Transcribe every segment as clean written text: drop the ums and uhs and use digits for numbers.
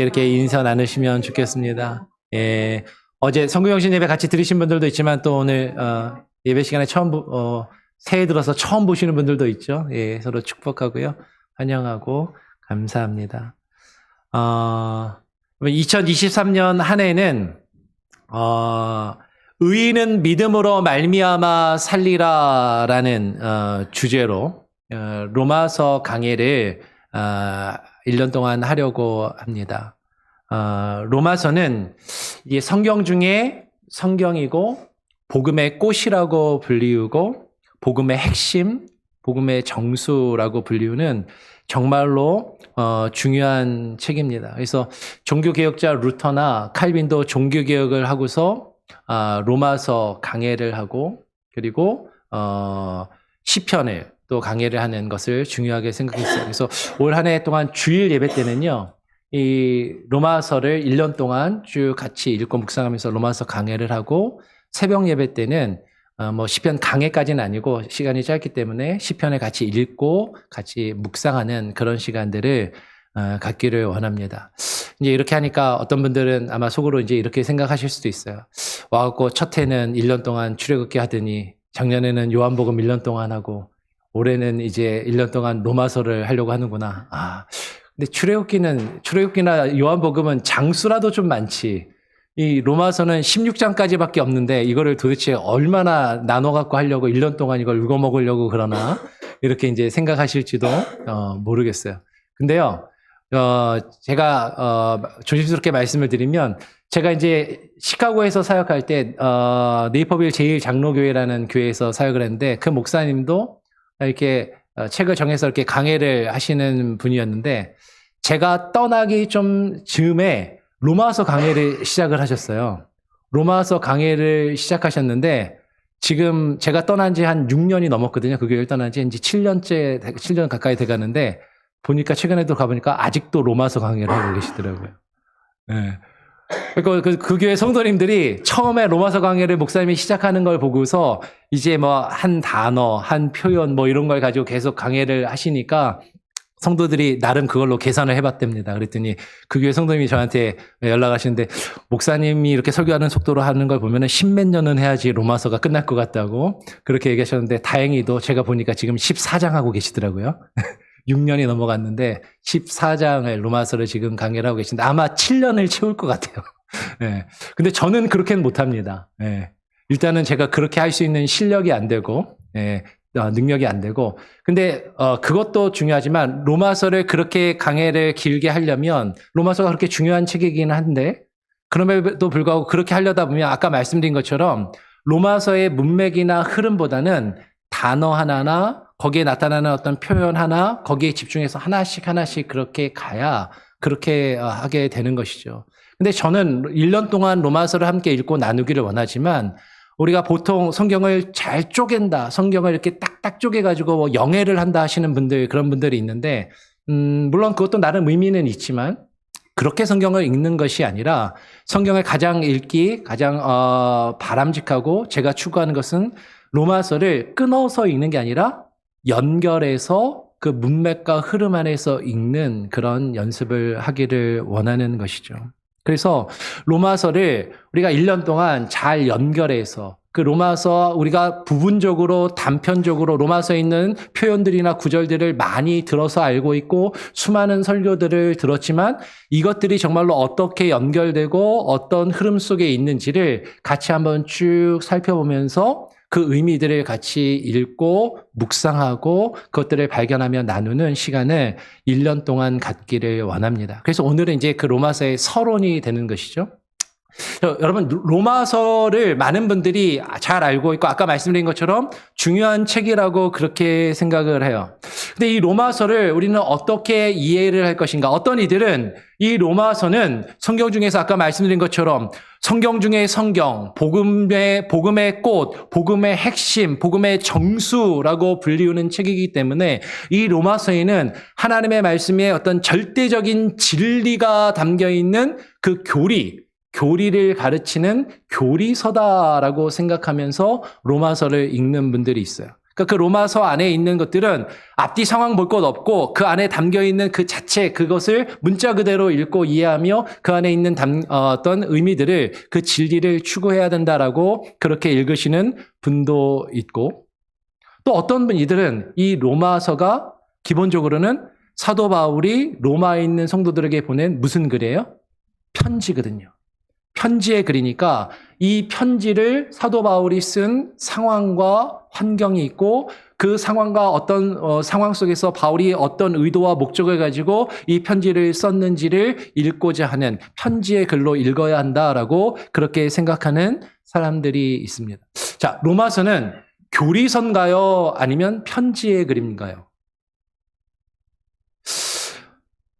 이렇게 인사 나누시면 좋겠습니다. 예, 어제 성구영신 예배 같이 들으신 분들도 있지만 또 오늘 예배 시간에 새해 들어서 처음 보시는 분들도 있죠. 예, 서로 축복하고요. 환영하고 감사합니다. 2023년 한 해는 의인은 믿음으로 말미암아 살리라라는 주제로 로마서 강해를 1년 동안 하려고 합니다. 로마서는 이게 성경 중에 성경이고 복음의 꽃이라고 불리우고 복음의 핵심, 복음의 정수라고 불리우는 정말로 중요한 책입니다. 그래서 종교개혁자 루터나 칼빈도 종교개혁을 하고서 로마서 강해를 하고 그리고 시편을 또 강해를 하는 것을 중요하게 생각했어요. 그래서 올 한 해 동안 주일 예배 때는요, 이 로마서를 1년 동안 쭉 같이 읽고 묵상하면서 로마서 강해를 하고 새벽 예배 때는 시편 강해까지는 아니고 시간이 짧기 때문에 시편을 같이 읽고 같이 묵상하는 그런 시간들을 갖기를 원합니다. 이제 이렇게 하니까 어떤 분들은 아마 속으로 이제 이렇게 생각하실 수도 있어요. 와갖고 첫 해는 1년 동안 출애굽기 하더니 작년에는 요한복음 1년 동안 하고 올해는 이제 1년 동안 로마서를 하려고 하는구나. 근데 출애굽기나 요한복음은 장수라도 좀 많지. 이 로마서는 16장까지밖에 없는데 이거를 도대체 얼마나 나눠 갖고 하려고 1년 동안 이걸 읽어 먹으려고 그러나 이렇게 이제 생각하실지도 모르겠어요. 근데요. 제가 조심스럽게 말씀을 드리면 제가 이제 시카고에서 사역할 때 네이퍼빌 제1장로교회라는 교회에서 사역을 했는데 그 목사님도 이렇게 책을 정해서 이렇게 강해를 하시는 분이었는데 제가 떠나기 좀 즈음에 로마서 강해를 시작을 하셨어요. 로마서 강해를 시작하셨는데 지금 제가 떠난 지 한 6년이 넘었거든요. 그 교회를 떠난 지 이제 7년 가까이 돼가는데 보니까 최근에도 가보니까 아직도 로마서 강해를 하고 계시더라고요. 네. 그러니까 그 교회 성도님들이 처음에 로마서 강해를 목사님이 시작하는 걸 보고서 이제 한 단어, 한 표현 이런 걸 가지고 계속 강해를 하시니까 성도들이 나름 그걸로 계산을 해봤답니다. 그랬더니 그 교회 성도님이 저한테 연락하시는데 목사님이 이렇게 설교하는 속도로 하는 걸 보면은 10몇 년은 해야지 로마서가 끝날 것 같다고 그렇게 얘기하셨는데 다행히도 제가 보니까 지금 14장 하고 계시더라고요. 6년이 넘어갔는데 14장을 로마서를 지금 강해를 하고 계신데 아마 7년을 채울 것 같아요. 네. 근데 저는 그렇게는 못합니다. 네. 일단은 제가 그렇게 할 수 있는 실력이 안 되고 능력이 안 되고 근데 그것도 중요하지만 로마서를 그렇게 강해를 길게 하려면 로마서가 그렇게 중요한 책이긴 한데 그럼에도 불구하고 그렇게 하려다 보면 아까 말씀드린 것처럼 로마서의 문맥이나 흐름보다는 단어 하나나 거기에 나타나는 어떤 표현 하나 거기에 집중해서 하나씩 그렇게 가야 그렇게 하게 되는 것이죠. 근데 저는 1년 동안 로마서를 함께 읽고 나누기를 원하지만 우리가 보통 성경을 잘 쪼갠다. 성경을 이렇게 딱딱 쪼개가지고 영해를 한다 하시는 분들, 그런 분들이 있는데, 물론 그것도 나름 의미는 있지만, 그렇게 성경을 읽는 것이 아니라, 성경을 가장 바람직하고 제가 추구하는 것은 로마서를 끊어서 읽는 게 아니라, 연결해서 그 문맥과 흐름 안에서 읽는 그런 연습을 하기를 원하는 것이죠. 그래서 로마서를 우리가 1년 동안 잘 연결해서 그 로마서 우리가 부분적으로 단편적으로 로마서에 있는 표현들이나 구절들을 많이 들어서 알고 있고 수많은 설교들을 들었지만 이것들이 정말로 어떻게 연결되고 어떤 흐름 속에 있는지를 같이 한번 쭉 살펴보면서 그 의미들을 같이 읽고 묵상하고 그것들을 발견하며 나누는 시간을 1년 동안 갖기를 원합니다. 그래서 오늘은 이제 그 로마서의 서론이 되는 것이죠. 여러분 로마서를 많은 분들이 잘 알고 있고 아까 말씀드린 것처럼 중요한 책이라고 그렇게 생각을 해요. 근데 이 로마서를 우리는 어떻게 이해를 할 것인가? 어떤 이들은 이 로마서는 성경 중에서 아까 말씀드린 것처럼 성경 중의 성경, 복음의 꽃, 복음의 핵심, 복음의 정수라고 불리우는 책이기 때문에 이 로마서에는 하나님의 말씀에 어떤 절대적인 진리가 담겨 있는 그 교리를 가르치는 교리서다라고 생각하면서 로마서를 읽는 분들이 있어요. 그러니까 그 로마서 안에 있는 것들은 앞뒤 상황 볼 것 없고 그 안에 담겨 있는 그 자체 그것을 문자 그대로 읽고 이해하며 그 안에 있는 어떤 의미들을 그 진리를 추구해야 된다라고 그렇게 읽으시는 분도 있고 또 어떤 이들은 이 로마서가 기본적으로는 사도 바울이 로마에 있는 성도들에게 보낸 무슨 글이에요? 편지거든요. 편지의 글이니까 이 편지를 사도 바울이 쓴 상황과 환경이 있고 그 상황과 어떤 상황 속에서 바울이 어떤 의도와 목적을 가지고 이 편지를 썼는지를 읽고자 하는 편지의 글로 읽어야 한다라고 그렇게 생각하는 사람들이 있습니다. 자, 로마서는 교리서인가요? 아니면 편지의 글인가요?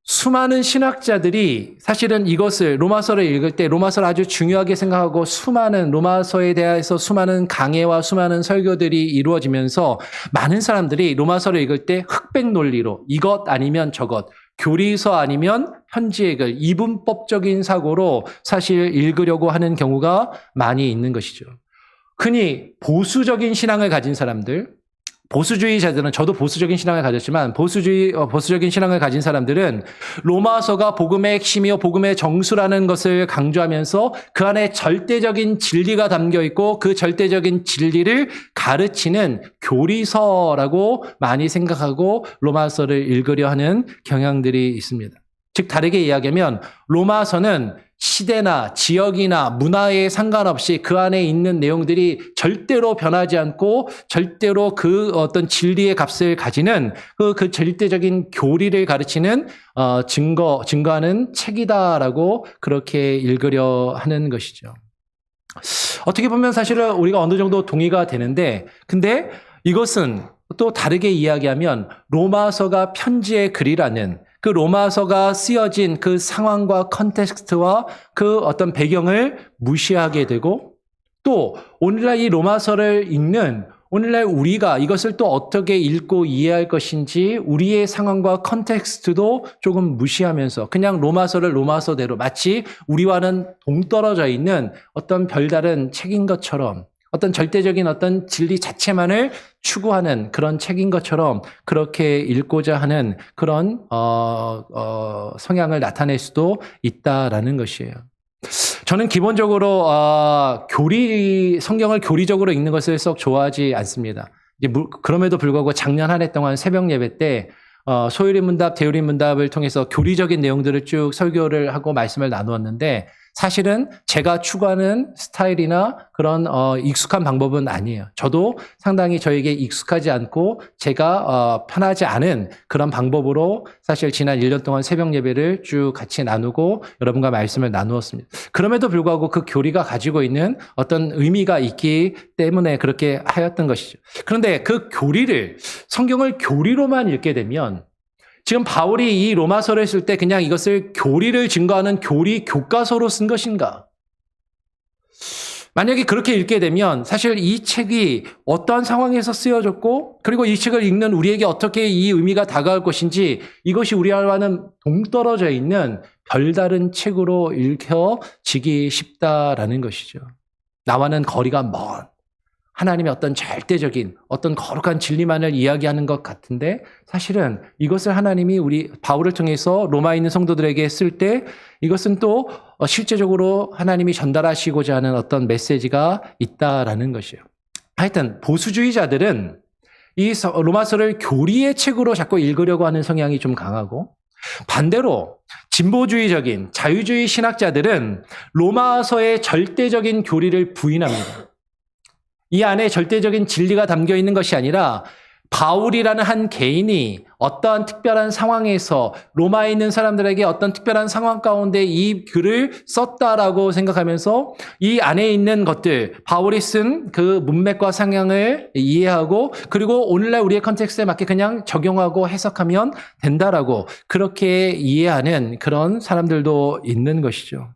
수많은 신학자들이 사실은 이것을 로마서를 읽을 때 로마서를 아주 중요하게 생각하고 수많은 로마서에 대해서 수많은 강해와 수많은 설교들이 이루어지면서 많은 사람들이 로마서를 읽을 때 흑백 논리로 이것 아니면 저것, 교리서 아니면 편지의 글, 이분법적인 사고로 사실 읽으려고 하는 경우가 많이 있는 것이죠. 흔히 보수적인 신앙을 가진 사람들, 보수주의자들은 저도 보수적인 신앙을 가졌지만 보수적인 신앙을 가진 사람들은 로마서가 복음의 핵심이요 복음의 정수라는 것을 강조하면서 그 안에 절대적인 진리가 담겨 있고 그 절대적인 진리를 가르치는 교리서라고 많이 생각하고 로마서를 읽으려 하는 경향들이 있습니다. 즉 다르게 이야기하면 로마서는 시대나 지역이나 문화에 상관없이 그 안에 있는 내용들이 절대로 변하지 않고 절대로 그 어떤 진리의 값을 가지는 그 절대적인 교리를 가르치는 증거하는 책이다라고 그렇게 읽으려 하는 것이죠. 어떻게 보면 사실은 우리가 어느 정도 동의가 되는데 근데 이것은 또 다르게 이야기하면 로마서가 편지의 글이라는 그 로마서가 쓰여진 그 상황과 컨텍스트와 그 어떤 배경을 무시하게 되고 또 오늘날 이 로마서를 읽는 오늘날 우리가 이것을 또 어떻게 읽고 이해할 것인지 우리의 상황과 컨텍스트도 조금 무시하면서 그냥 로마서를 로마서대로 마치 우리와는 동떨어져 있는 어떤 별다른 책인 것처럼 어떤 절대적인 어떤 진리 자체만을 추구하는 그런 책인 것처럼 그렇게 읽고자 하는 그런 성향을 나타낼 수도 있다라는 것이에요. 저는 기본적으로 성경을 교리적으로 읽는 것을 썩 좋아하지 않습니다. 그럼에도 불구하고 작년 한 해 동안 새벽 예배 때 소요리 문답, 대요리 문답을 통해서 교리적인 내용들을 쭉 설교를 하고 말씀을 나누었는데 사실은 제가 추구하는 스타일이나 그런 익숙한 방법은 아니에요. 저도 상당히 저에게 익숙하지 않고 제가 편하지 않은 그런 방법으로 사실 지난 1년 동안 새벽 예배를 쭉 같이 나누고 여러분과 말씀을 나누었습니다. 그럼에도 불구하고 그 교리가 가지고 있는 어떤 의미가 있기 때문에 그렇게 하였던 것이죠. 그런데 그 교리를 성경을 교리로만 읽게 되면 지금 바울이 이 로마서를 쓸 때 그냥 이것을 교리를 증거하는 교리 교과서로 쓴 것인가? 만약에 그렇게 읽게 되면 사실 이 책이 어떠한 상황에서 쓰여졌고 그리고 이 책을 읽는 우리에게 어떻게 이 의미가 다가올 것인지 이것이 우리와는 동떨어져 있는 별다른 책으로 읽혀지기 쉽다라는 것이죠. 나와는 거리가 먼 하나님의 어떤 절대적인 어떤 거룩한 진리만을 이야기하는 것 같은데 사실은 이것을 하나님이 우리 바울을 통해서 로마에 있는 성도들에게 쓸 때 이것은 또 실제적으로 하나님이 전달하시고자 하는 어떤 메시지가 있다라는 것이에요. 하여튼 보수주의자들은 이 로마서를 교리의 책으로 자꾸 읽으려고 하는 성향이 좀 강하고 반대로 진보주의적인 자유주의 신학자들은 로마서의 절대적인 교리를 부인합니다. 이 안에 절대적인 진리가 담겨 있는 것이 아니라 바울이라는 한 개인이 어떠한 특별한 상황에서 로마에 있는 사람들에게 어떤 특별한 상황 가운데 이 글을 썼다라고 생각하면서 이 안에 있는 것들, 바울이 쓴 그 문맥과 상향을 이해하고 그리고 오늘날 우리의 컨텍스트에 맞게 그냥 적용하고 해석하면 된다라고 그렇게 이해하는 그런 사람들도 있는 것이죠.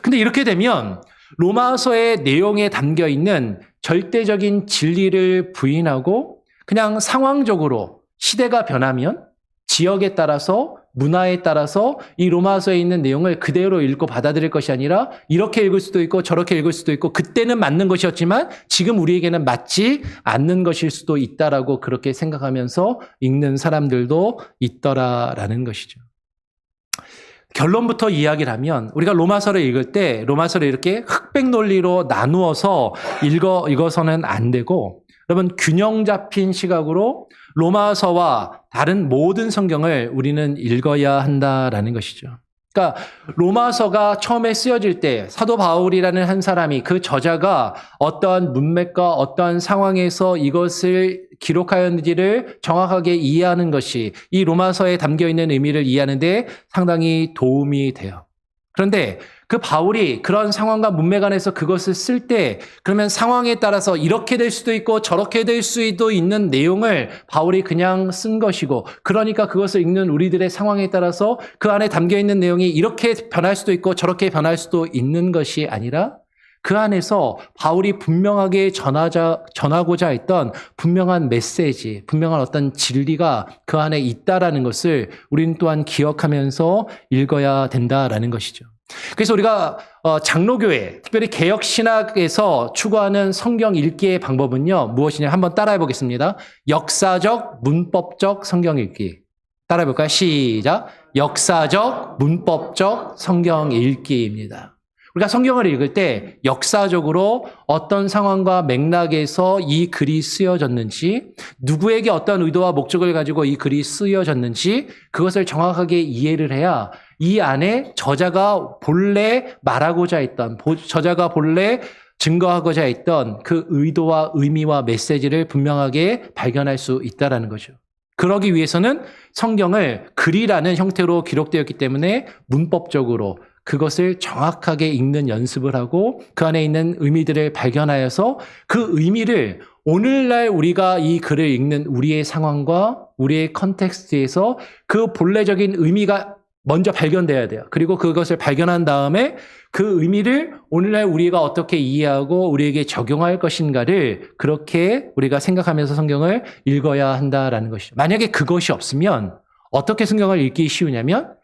근데 이렇게 되면 로마서의 내용에 담겨 있는 절대적인 진리를 부인하고 그냥 상황적으로 시대가 변하면 지역에 따라서 문화에 따라서 이 로마서에 있는 내용을 그대로 읽고 받아들일 것이 아니라 이렇게 읽을 수도 있고 저렇게 읽을 수도 있고 그때는 맞는 것이었지만 지금 우리에게는 맞지 않는 것일 수도 있다라고 그렇게 생각하면서 읽는 사람들도 있더라라는 것이죠. 결론부터 이야기를 하면 우리가 로마서를 읽을 때 로마서를 이렇게 흑백 논리로 나누어서 읽어서는 안 되고 여러분 균형 잡힌 시각으로 로마서와 다른 모든 성경을 우리는 읽어야 한다라는 것이죠. 그러니까 로마서가 처음에 쓰여질 때 사도 바울이라는 한 사람이 그 저자가 어떠한 문맥과 어떠한 상황에서 이것을 기록하였는지를 정확하게 이해하는 것이 이 로마서에 담겨있는 의미를 이해하는데 상당히 도움이 돼요. 그런데 그 바울이 그런 상황과 문맥 안에서 그것을 쓸 때 그러면 상황에 따라서 이렇게 될 수도 있고 저렇게 될 수도 있는 내용을 바울이 그냥 쓴 것이고 그러니까 그것을 읽는 우리들의 상황에 따라서 그 안에 담겨있는 내용이 이렇게 변할 수도 있고 저렇게 변할 수도 있는 것이 아니라 그 안에서 바울이 분명하게 전하고자 했던 분명한 메시지, 분명한 어떤 진리가 그 안에 있다라는 것을 우리는 또한 기억하면서 읽어야 된다라는 것이죠. 그래서 우리가 장로교회, 특별히 개혁신학에서 추구하는 성경 읽기의 방법은요. 무엇이냐 한번 따라해 보겠습니다. 역사적, 문법적 성경 읽기. 따라해 볼까요? 시작. 역사적, 문법적 성경 읽기입니다. 우리가 성경을 읽을 때 역사적으로 어떤 상황과 맥락에서 이 글이 쓰여졌는지, 누구에게 어떤 의도와 목적을 가지고 이 글이 쓰여졌는지 그것을 정확하게 이해를 해야 이 안에 저자가 본래 말하고자 했던, 저자가 본래 증거하고자 했던 그 의도와 의미와 메시지를 분명하게 발견할 수 있다는 거죠. 그러기 위해서는 성경을 글이라는 형태로 기록되었기 때문에 문법적으로 그것을 정확하게 읽는 연습을 하고 그 안에 있는 의미들을 발견하여서 그 의미를 오늘날 우리가 이 글을 읽는 우리의 상황과 우리의 컨텍스트에서 그 본래적인 의미가 먼저 발견돼야 돼요. 그리고 그것을 발견한 다음에 그 의미를 오늘날 우리가 어떻게 이해하고 우리에게 적용할 것인가를 그렇게 우리가 생각하면서 성경을 읽어야 한다라는 것이죠. 만약에 그것이 없으면 어떻게 성경을 읽기 쉬우냐면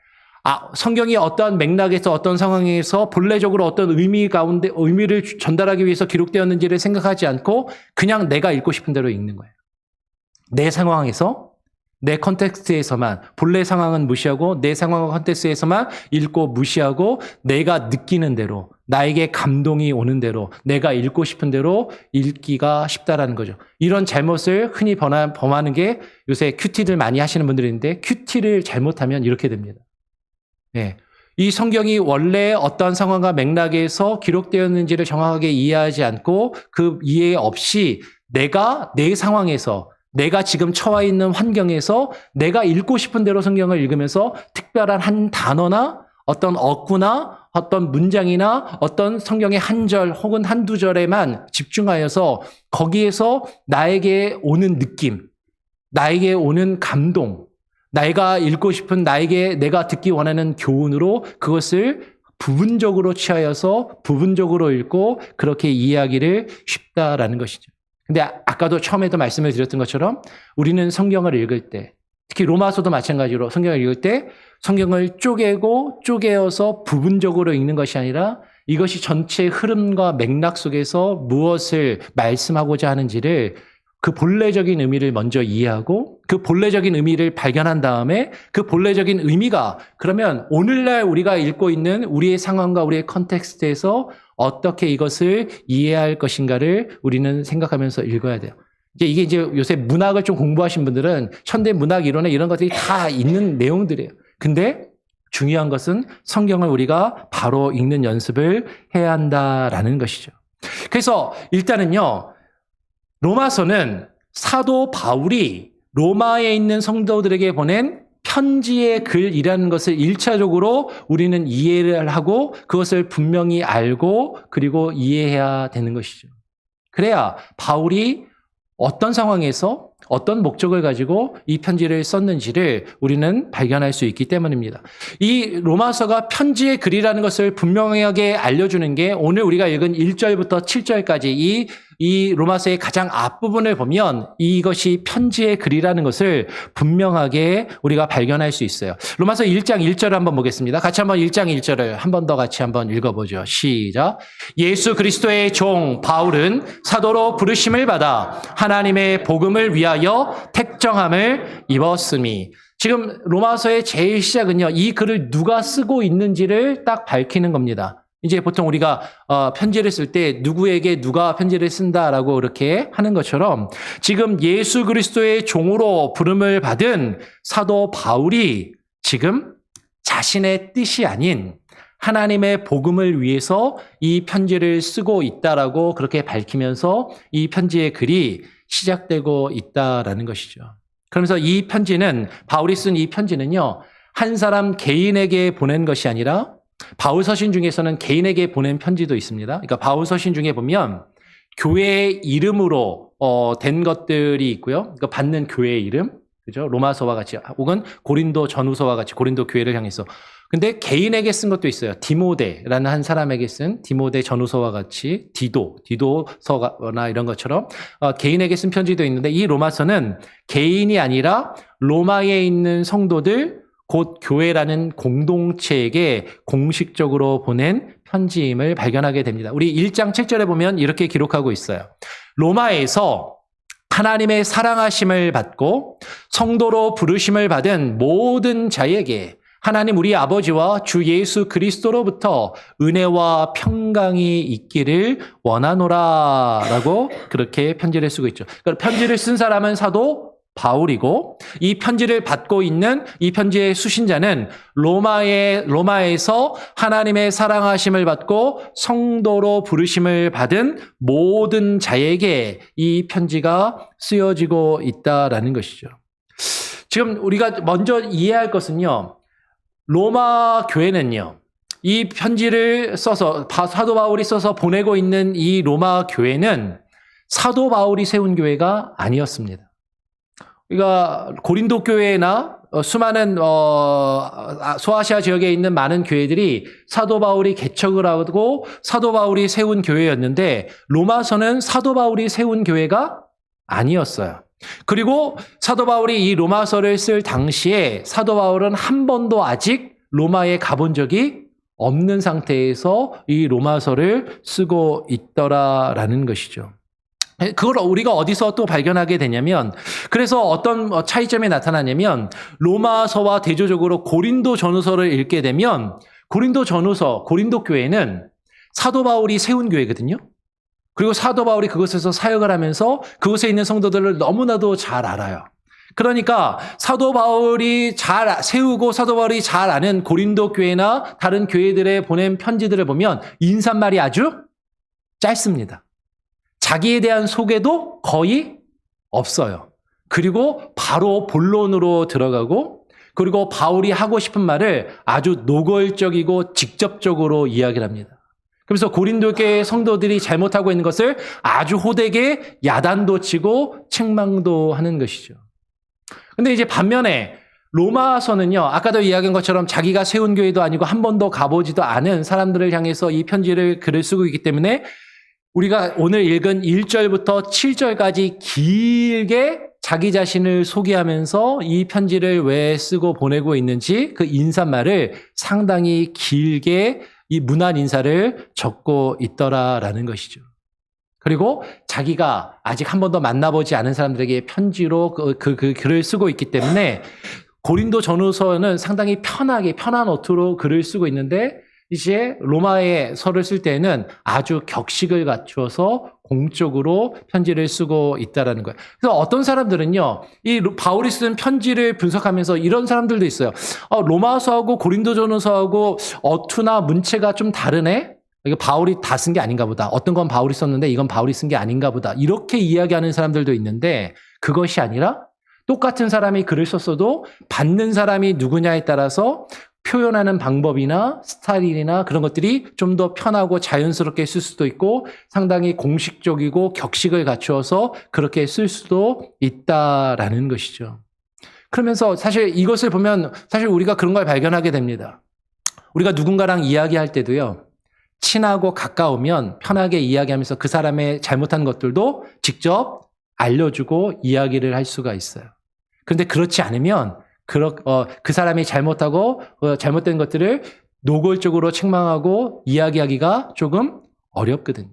성경이 어떠한 맥락에서 어떤 상황에서 본래적으로 어떤 의미 가운데 의미를 전달하기 위해서 기록되었는지를 생각하지 않고 그냥 내가 읽고 싶은 대로 읽는 거예요. 내 상황에서 내 컨텍스트에서만 본래 상황은 무시하고 내 상황과 컨텍스트에서만 읽고 무시하고 내가 느끼는 대로 나에게 감동이 오는 대로 내가 읽고 싶은 대로 읽기가 쉽다라는 거죠. 이런 잘못을 흔히 범하는 게 요새 큐티들 많이 하시는 분들이 있는데 큐티를 잘못하면 이렇게 됩니다. 네. 이 성경이 원래 어떤 상황과 맥락에서 기록되었는지를 정확하게 이해하지 않고 그 이해 없이 내가 내 상황에서 내가 지금 처해 있는 환경에서 내가 읽고 싶은 대로 성경을 읽으면서 특별한 한 단어나 어떤 어구나 어떤 문장이나 어떤 성경의 한 절 혹은 한두 절에만 집중하여서 거기에서 나에게 오는 느낌, 나에게 오는 감동, 내가 읽고 싶은 내가 듣기 원하는 교훈으로 그것을 부분적으로 취하여서 부분적으로 읽고 그렇게 이해하기를 쉽다라는 것이죠. 근데 아까도 처음에도 말씀을 드렸던 것처럼 우리는 성경을 읽을 때 특히 로마서도 마찬가지로 성경을 읽을 때 성경을 쪼개어서 부분적으로 읽는 것이 아니라 이것이 전체 흐름과 맥락 속에서 무엇을 말씀하고자 하는지를 그 본래적인 의미를 먼저 이해하고 그 본래적인 의미를 발견한 다음에 그 본래적인 의미가 그러면 오늘날 우리가 읽고 있는 우리의 상황과 우리의 컨텍스트에서 어떻게 이것을 이해할 것인가를 우리는 생각하면서 읽어야 돼요. 이게 이제 요새 문학을 좀 공부하신 분들은 현대 문학 이론에 이런 것들이 다 있는 내용들이에요. 근데 중요한 것은 성경을 우리가 바로 읽는 연습을 해야 한다라는 것이죠. 그래서 일단은요. 로마서는 사도 바울이 로마에 있는 성도들에게 보낸 편지의 글이라는 것을 1차적으로 우리는 이해를 하고 그것을 분명히 알고 그리고 이해해야 되는 것이죠. 그래야 바울이 어떤 상황에서 어떤 목적을 가지고 이 편지를 썼는지를 우리는 발견할 수 있기 때문입니다. 이 로마서가 편지의 글이라는 것을 분명하게 알려주는 게 오늘 우리가 읽은 1절부터 7절까지 이 이 로마서의 가장 앞부분을 보면 이것이 편지의 글이라는 것을 분명하게 우리가 발견할 수 있어요. 로마서 1장 1절을 한번 보겠습니다. 같이 한번 1장 1절을 한 번 더 같이 한번 읽어보죠. 시작. 예수 그리스도의 종 바울은 사도로 부르심을 받아 하나님의 복음을 위하여 택정함을 입었으니. 지금 로마서의 제일 시작은요, 이 글을 누가 쓰고 있는지를 딱 밝히는 겁니다. 이제 보통 우리가 편지를 쓸 때 누구에게 누가 편지를 쓴다라고 이렇게 하는 것처럼 지금 예수 그리스도의 종으로 부름을 받은 사도 바울이 지금 자신의 뜻이 아닌 하나님의 복음을 위해서 이 편지를 쓰고 있다라고 그렇게 밝히면서 이 편지의 글이 시작되고 있다라는 것이죠. 그러면서 이 편지는, 바울이 쓴 이 편지는요, 한 사람 개인에게 보낸 것이 아니라 바울 서신 중에서는 개인에게 보낸 편지도 있습니다. 그러니까 바울 서신 중에 보면 교회의 이름으로 된 것들이 있고요. 그러니까 받는 교회의 이름, 그죠? 로마서와 같이, 혹은 고린도 전후서와 같이 고린도 교회를 향해서. 근데 개인에게 쓴 것도 있어요. 디모데라는 한 사람에게 쓴 디모데 전후서와 같이 디도서나 이런 것처럼 개인에게 쓴 편지도 있는데, 이 로마서는 개인이 아니라 로마에 있는 성도들, 곧 교회라는 공동체에게 공식적으로 보낸 편지임을 발견하게 됩니다. 우리 1장 7절에 보면 이렇게 기록하고 있어요. 로마에서 하나님의 사랑하심을 받고 성도로 부르심을 받은 모든 자에게 하나님 우리 아버지와 주 예수 그리스도로부터 은혜와 평강이 있기를 원하노라 라고 그렇게 편지를 쓰고 있죠. 그러니까 편지를 쓴 사람은 사도 바울이고, 이 편지를 받고 있는 이 편지의 수신자는 로마에서 하나님의 사랑하심을 받고 성도로 부르심을 받은 모든 자에게 이 편지가 쓰여지고 있다라는 것이죠. 지금 우리가 먼저 이해할 것은요, 로마 교회는요, 이 편지를 써서 사도 바울이 써서 보내고 있는 이 로마 교회는 사도 바울이 세운 교회가 아니었습니다. 우리가 고린도 교회나 수많은 소아시아 지역에 있는 많은 교회들이 사도 바울이 개척을 하고 사도 바울이 세운 교회였는데, 로마서는 사도 바울이 세운 교회가 아니었어요. 그리고 사도 바울이 이 로마서를 쓸 당시에 사도 바울은 한 번도 아직 로마에 가본 적이 없는 상태에서 이 로마서를 쓰고 있더라라는 것이죠. 그걸 우리가 어디서 또 발견하게 되냐면, 그래서 어떤 차이점이 나타나냐면, 로마서와 대조적으로 고린도 전후서를 읽게 되면 고린도 전후서, 고린도 교회는 사도 바울이 세운 교회거든요. 그리고 사도 바울이 그곳에서 사역을 하면서 그곳에 있는 성도들을 너무나도 잘 알아요. 그러니까 사도 바울이 잘 세우고 사도 바울이 잘 아는 고린도 교회나 다른 교회들에 보낸 편지들을 보면 인사말이 아주 짧습니다. 자기에 대한 소개도 거의 없어요. 그리고 바로 본론으로 들어가고, 그리고 바울이 하고 싶은 말을 아주 노골적이고 직접적으로 이야기를 합니다. 그래서 고린도 교회 성도들이 잘못하고 있는 것을 아주 호되게 야단도 치고 책망도 하는 것이죠. 근데 이제 반면에 로마서는요, 아까도 이야기한 것처럼 자기가 세운 교회도 아니고 한 번도 가보지도 않은 사람들을 향해서 이 글을 쓰고 있기 때문에 우리가 오늘 읽은 1절부터 7절까지 길게 자기 자신을 소개하면서 이 편지를 왜 쓰고 보내고 있는지 그 인사말을 상당히 길게 이 문안 인사를 적고 있더라라는 것이죠. 그리고 자기가 아직 한 번도 만나보지 않은 사람들에게 편지로 그 글을 쓰고 있기 때문에 고린도 전후서는 상당히 편하게 편한 어투로 글을 쓰고 있는데, 이제 로마의 서를 쓸 때는 아주 격식을 갖추어서 공적으로 편지를 쓰고 있다라는 거예요. 그래서 어떤 사람들은요, 이 바울이 쓴 편지를 분석하면서 이런 사람들도 있어요. 로마서하고 고린도전후서하고 어투나 문체가 좀 다르네. 이거 바울이 다 쓴 게 아닌가 보다. 어떤 건 바울이 썼는데 이건 바울이 쓴 게 아닌가 보다. 이렇게 이야기하는 사람들도 있는데, 그것이 아니라 똑같은 사람이 글을 썼어도 받는 사람이 누구냐에 따라서 표현하는 방법이나 스타일이나 그런 것들이 좀 더 편하고 자연스럽게 쓸 수도 있고, 상당히 공식적이고 격식을 갖추어서 그렇게 쓸 수도 있다라는 것이죠. 그러면서 사실 이것을 보면 사실 우리가 그런 걸 발견하게 됩니다. 우리가 누군가랑 이야기할 때도요, 친하고 가까우면 편하게 이야기하면서 그 사람의 잘못한 것들도 직접 알려주고 이야기를 할 수가 있어요. 그런데 그렇지 않으면 그 사람이 잘못하고 잘못된 것들을 노골적으로 책망하고 이야기하기가 조금 어렵거든요.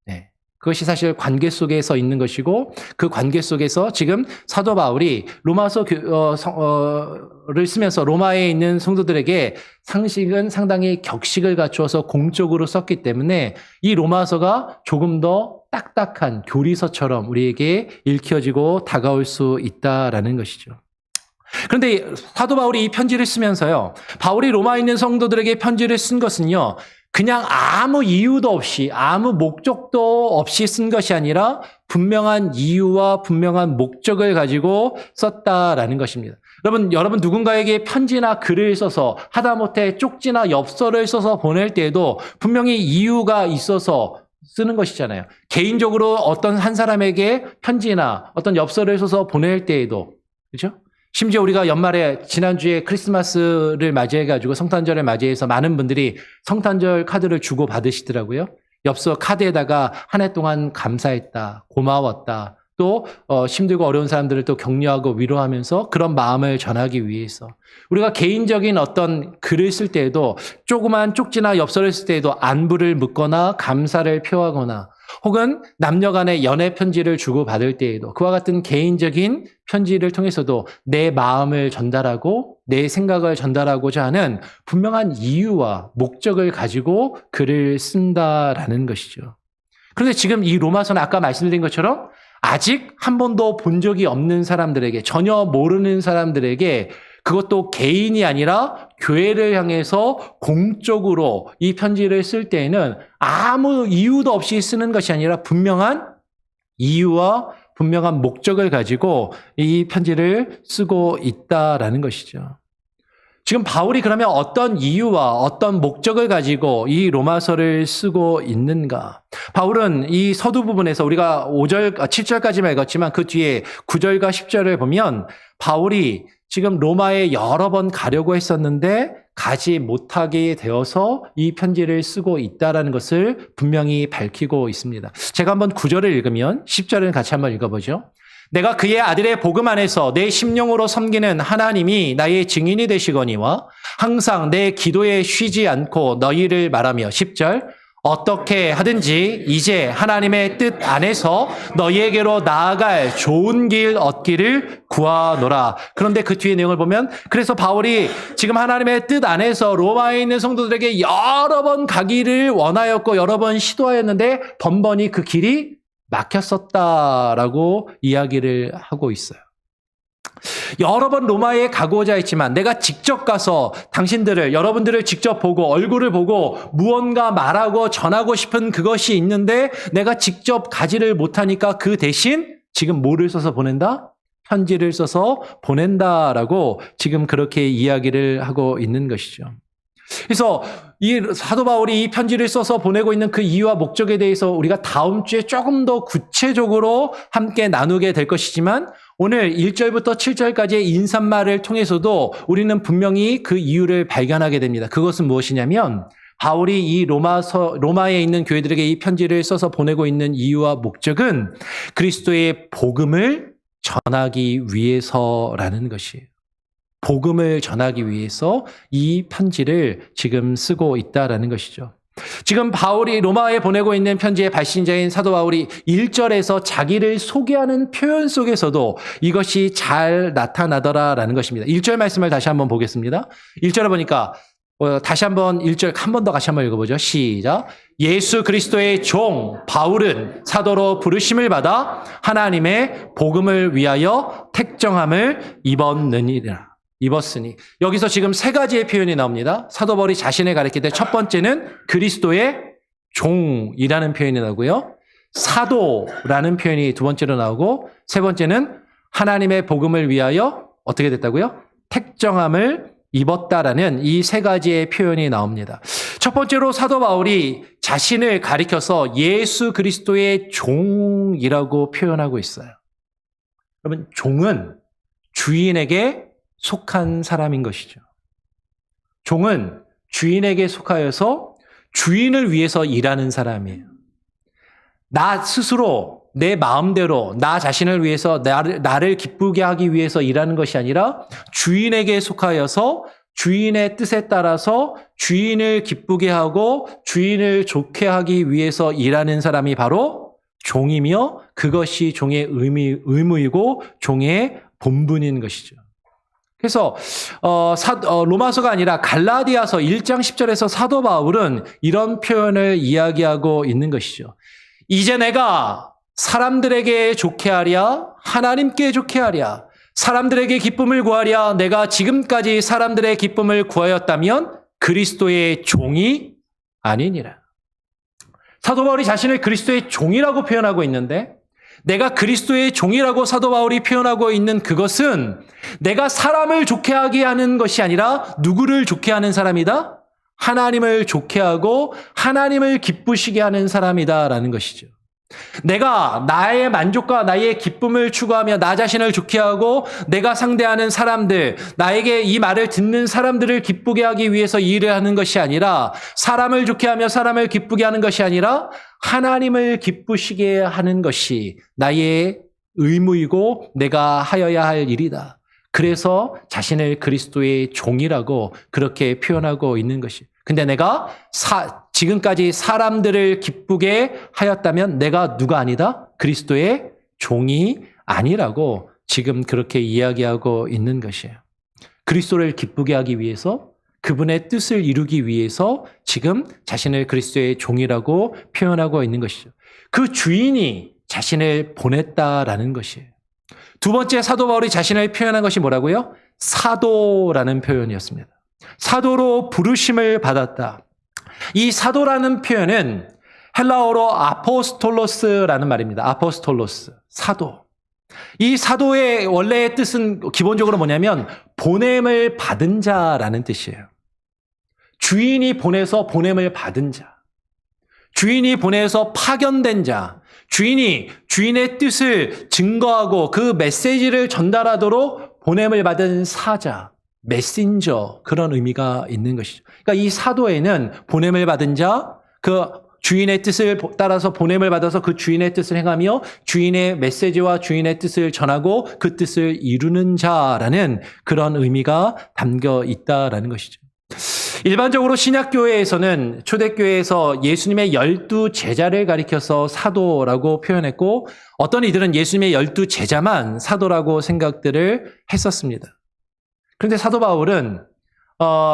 네. 그것이 사실 관계 속에서 있는 것이고 그 관계 속에서 지금 사도 바울이 로마서를 쓰면서 로마에 있는 성도들에게 상식은 상당히 격식을 갖추어서 공적으로 썼기 때문에 이 로마서가 조금 더 딱딱한 교리서처럼 우리에게 읽혀지고 다가올 수 있다라는 것이죠. 그런데 사도 바울이 이 편지를 쓰면서요, 바울이 로마에 있는 성도들에게 편지를 쓴 것은요, 그냥 아무 이유도 없이, 아무 목적도 없이 쓴 것이 아니라 분명한 이유와 분명한 목적을 가지고 썼다라는 것입니다. 여러분 누군가에게 편지나 글을 써서 하다못해 쪽지나 엽서를 써서 보낼 때에도 분명히 이유가 있어서 쓰는 것이잖아요. 개인적으로 어떤 한 사람에게 편지나 어떤 엽서를 써서 보낼 때에도, 그렇죠? 심지어 우리가 연말에 지난주에 크리스마스를 맞이해가지고 성탄절을 맞이해서 많은 분들이 성탄절 카드를 주고 받으시더라고요. 엽서 카드에다가 한 해 동안 감사했다, 고마웠다, 또 힘들고 어려운 사람들을 또 격려하고 위로하면서 그런 마음을 전하기 위해서 우리가 개인적인 어떤 글을 쓸 때에도 조그만 쪽지나 엽서를 쓸 때에도 안부를 묻거나 감사를 표하거나 혹은 남녀 간의 연애 편지를 주고받을 때에도 그와 같은 개인적인 편지를 통해서도 내 마음을 전달하고 내 생각을 전달하고자 하는 분명한 이유와 목적을 가지고 글을 쓴다라는 것이죠. 그런데 지금 이 로마서는 아까 말씀드린 것처럼 아직 한 번도 본 적이 없는 사람들에게, 전혀 모르는 사람들에게, 그것도 개인이 아니라 교회를 향해서 공적으로 이 편지를 쓸 때에는 아무 이유도 없이 쓰는 것이 아니라 분명한 이유와 분명한 목적을 가지고 이 편지를 쓰고 있다라는 것이죠. 지금 바울이 그러면 어떤 이유와 어떤 목적을 가지고 이 로마서를 쓰고 있는가? 바울은 이 서두 부분에서 우리가 7절까지만 읽었지만 그 뒤에 9절과 10절을 보면 바울이 지금 로마에 여러 번 가려고 했었는데 가지 못하게 되어서 이 편지를 쓰고 있다는 것을 분명히 밝히고 있습니다. 제가 한번 9절을 읽으면 10절은 같이 한번 읽어보죠. 내가 그의 아들의 복음 안에서 내 심령으로 섬기는 하나님이 나의 증인이 되시거니와 항상 내 기도에 쉬지 않고 너희를 말하며 10절 어떻게 하든지 이제 하나님의 뜻 안에서 너희에게로 나아갈 좋은 길 얻기를 구하노라. 그런데 그 뒤에 내용을 보면 그래서 바울이 지금 하나님의 뜻 안에서 로마에 있는 성도들에게 여러 번 가기를 원하였고 여러 번 시도하였는데 번번이 그 길이 막혔었다라고 이야기를 하고 있어요. 여러 번 로마에 가고자 했지만 내가 직접 가서 여러분들을 직접 보고 얼굴을 보고 무언가 말하고 전하고 싶은 그것이 있는데 내가 직접 가지를 못하니까 그 대신 지금 뭐를 써서 보낸다? 편지를 써서 보낸다라고 지금 그렇게 이야기를 하고 있는 것이죠. 그래서 이 사도 바울이 이 편지를 써서 보내고 있는 그 이유와 목적에 대해서 우리가 다음 주에 조금 더 구체적으로 함께 나누게 될 것이지만 오늘 1절부터 7절까지의 인사말을 통해서도 우리는 분명히 그 이유를 발견하게 됩니다. 그것은 무엇이냐면 바울이 이 로마에 있는 교회들에게 이 편지를 써서 보내고 있는 이유와 목적은 그리스도의 복음을 전하기 위해서라는 것이에요. 복음을 전하기 위해서 이 편지를 지금 쓰고 있다라는 것이죠. 지금 바울이 로마에 보내고 있는 편지의 발신자인 사도 바울이 1절에서 자기를 소개하는 표현 속에서도 이것이 잘 나타나더라라는 것입니다. 1절 말씀을 다시 한번 보겠습니다. 1절에 보니까 다시 한번 1절 한 번 더 같이 한번 읽어보죠. 시작. 예수 그리스도의 종 바울은 사도로 부르심을 받아 하나님의 복음을 위하여 택정함을 입었으니 여기서 지금 세 가지의 표현이 나옵니다. 사도 바울이 자신을 가리킬 때 첫 번째는 그리스도의 종이라는 표현이 나오고요. 사도라는 표현이 두 번째로 나오고 세 번째는 하나님의 복음을 위하여 어떻게 됐다고요? 택정함을 입었다라는 이 세 가지의 표현이 나옵니다. 첫 번째로 사도 바울이 자신을 가리켜서 예수 그리스도의 종이라고 표현하고 있어요. 여러분, 종은 주인에게 속한 사람인 것이죠. 종은 주인에게 속하여서 주인을 위해서 일하는 사람이에요. 나 스스로 내 마음대로 나 자신을 위해서 나를 기쁘게 하기 위해서 일하는 것이 아니라 주인에게 속하여서 주인의 뜻에 따라서 주인을 기쁘게 하고 주인을 좋게 하기 위해서 일하는 사람이 바로 종이며 그것이 종의 의무이고 종의 본분인 것이죠. 그래서 로마서가 아니라 갈라디아서 1장 10절에서 사도 바울은 이런 표현을 이야기하고 있는 것이죠. 이제 내가 사람들에게 좋게 하랴 하나님께 좋게 하랴 사람들에게 기쁨을 구하랴 내가 지금까지 사람들의 기쁨을 구하였다면 그리스도의 종이 아니니라. 사도 바울이 자신을 그리스도의 종이라고 표현하고 있는데 내가 그리스도의 종이라고 사도 바울이 표현하고 있는 그것은 내가 사람을 좋게 하게 하는 것이 아니라 누구를 좋게 하는 사람이다? 하나님을 좋게 하고 하나님을 기쁘시게 하는 사람이다라는 것이죠. 내가 나의 만족과 나의 기쁨을 추구하며 나 자신을 좋게 하고 내가 상대하는 사람들, 나에게 이 말을 듣는 사람들을 기쁘게 하기 위해서 일을 하는 것이 아니라 사람을 좋게 하며 사람을 기쁘게 하는 것이 아니라 하나님을 기쁘시게 하는 것이 나의 의무이고 내가 하여야 할 일이다. 그래서 자신을 그리스도의 종이라고 그렇게 표현하고 있는 것이. 근데 내가 지금까지 사람들을 기쁘게 하였다면 내가 누가 아니다? 그리스도의 종이 아니라고 지금 그렇게 이야기하고 있는 것이에요. 그리스도를 기쁘게 하기 위해서 그분의 뜻을 이루기 위해서 지금 자신을 그리스도의 종이라고 표현하고 있는 것이죠. 그 주인이 자신을 보냈다라는 것이에요. 두 번째 사도 바울이 자신을 표현한 것이 뭐라고요? 사도라는 표현이었습니다. 사도로 부르심을 받았다. 이 사도라는 표현은 헬라어로 아포스톨로스라는 말입니다. 아포스톨로스, 사도. 이 사도의 원래의 뜻은 기본적으로 뭐냐면 보냄을 받은 자라는 뜻이에요. 주인이 보내서 보냄을 받은 자. 주인이 보내서 파견된 자. 주인의 뜻을 증거하고 그 메시지를 전달하도록 보냄을 받은 사자, 메신저, 그런 의미가 있는 것이죠. 그러니까 이 사도에는 보냄을 받은 자, 그 주인의 뜻을 따라서 보냄을 받아서 그 주인의 뜻을 행하며 주인의 메시지와 주인의 뜻을 전하고 그 뜻을 이루는 자라는 그런 의미가 담겨 있다라는 것이죠. 일반적으로 신약교회에서는 초대교회에서 예수님의 12제자를 가리켜서 사도라고 표현했고 어떤 이들은 예수님의 12제자만 사도라고 생각들을 했었습니다. 그런데 사도 바울은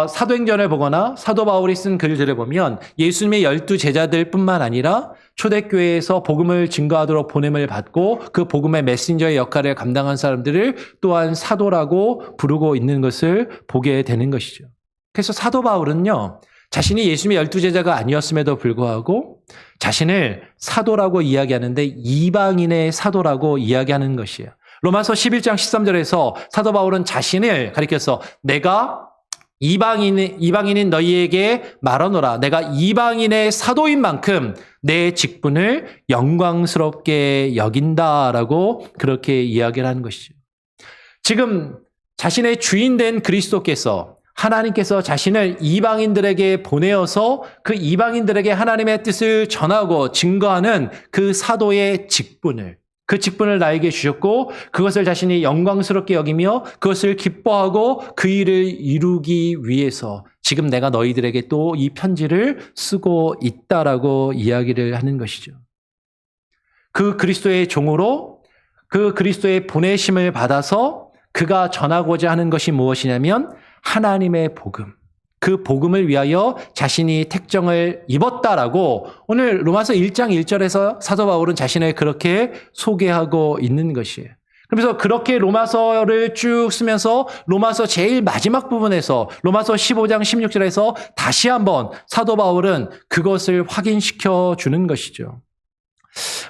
사도행전을 보거나 사도 바울이 쓴 글들을 보면 예수님의 12제자들 뿐만 아니라 초대교회에서 복음을 증거하도록 보냄을 받고 그 복음의 메신저의 역할을 감당한 사람들을 또한 사도라고 부르고 있는 것을 보게 되는 것이죠. 그래서 사도 바울은요, 자신이 예수님의 12제자가 아니었음에도 불구하고 자신을 사도라고 이야기하는데 이방인의 사도라고 이야기하는 것이에요. 로마서 11장 13절에서 사도 바울은 자신을 가리켜서 내가 이방인인 너희에게 말하노라. 내가 이방인의 사도인 만큼 내 직분을 영광스럽게 여긴다라고 그렇게 이야기를 하는 것이죠. 지금 자신의 주인된 그리스도께서 하나님께서 자신을 이방인들에게 보내어서 그 이방인들에게 하나님의 뜻을 전하고 증거하는 그 사도의 직분을, 그 직분을 나에게 주셨고 그것을 자신이 영광스럽게 여기며 그것을 기뻐하고 그 일을 이루기 위해서 지금 내가 너희들에게 또 이 편지를 쓰고 있다라고 이야기를 하는 것이죠. 그 그리스도의 종으로 그 그리스도의 보내심을 받아서 그가 전하고자 하는 것이 무엇이냐면 하나님의 복음, 그 복음을 위하여 자신이 택정을 입었다라고 오늘 로마서 1장 1절에서 사도 바울은 자신을 그렇게 소개하고 있는 것이에요. 그래서 그렇게 로마서를 쭉 쓰면서 로마서 제일 마지막 부분에서 로마서 15장 16절에서 다시 한번 사도 바울은 그것을 확인시켜 주는 것이죠.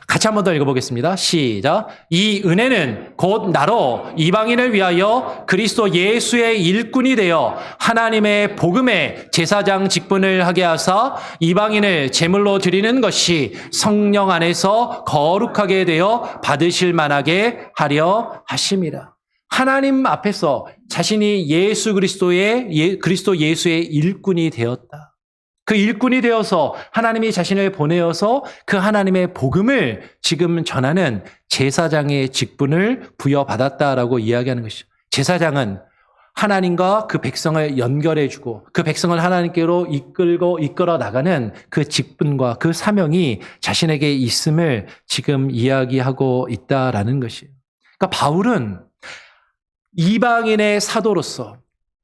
같이 한 번 더 읽어보겠습니다. 시작. 이 은혜는 곧 나로 이방인을 위하여 그리스도 예수의 일꾼이 되어 하나님의 복음의 제사장 직분을 하게 하사 이방인을 제물로 드리는 것이 성령 안에서 거룩하게 되어 받으실 만하게 하려 하심이라. 하나님 앞에서 자신이 예수 그리스도 예수의 일꾼이 되었다. 그 일꾼이 되어서 하나님이 자신을 보내어서 그 하나님의 복음을 지금 전하는 제사장의 직분을 부여받았다라고 이야기하는 것이죠. 제사장은 하나님과 그 백성을 연결해주고 그 백성을 하나님께로 이끌어 나가는 그 직분과 그 사명이 자신에게 있음을 지금 이야기하고 있다라는 것이에요. 그러니까 바울은 이방인의 사도로서